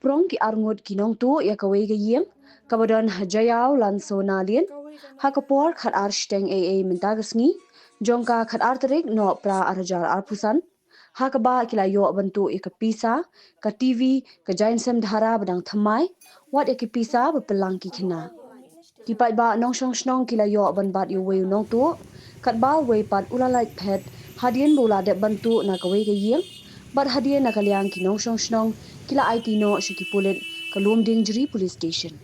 Prong ki arngot ki Nongtuh Ïaka ke Ïeng kabadan hajayau lanso nalien hakapor khat arsteng mentagasngi jongka khat arterik no pra arjar arpusan hakaba kila yo bentuk Ïaka Pisa ka TV ka jainsem dhara badang thamai wat Ïaka Pisa bepelang ki kena ki Paidbah nong snong kila yo ban bat yu weu Nongtuh kat bal wei pat ulalait phet hadien bola de bentuk na ke Ïeng bat hadien na kaliang ki nong snong kila IT no shiki pulit kalum ding jeri police station.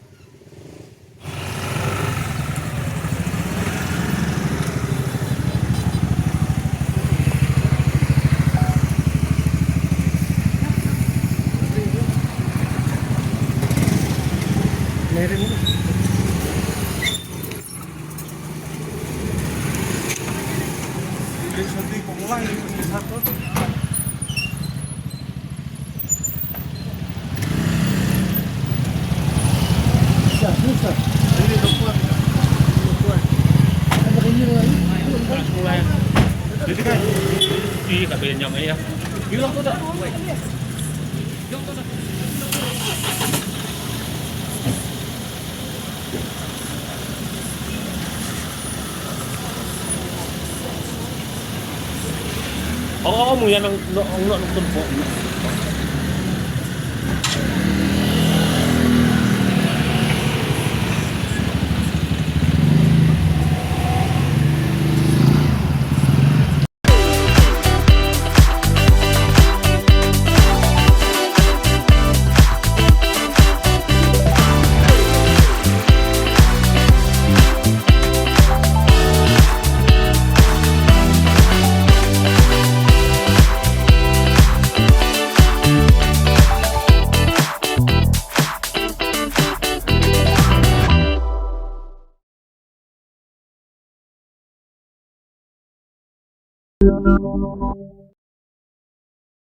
Jadi kan, ini tak boleh nyamai ya. Hilang tu dah. Oh, mu yang nak tumpuk.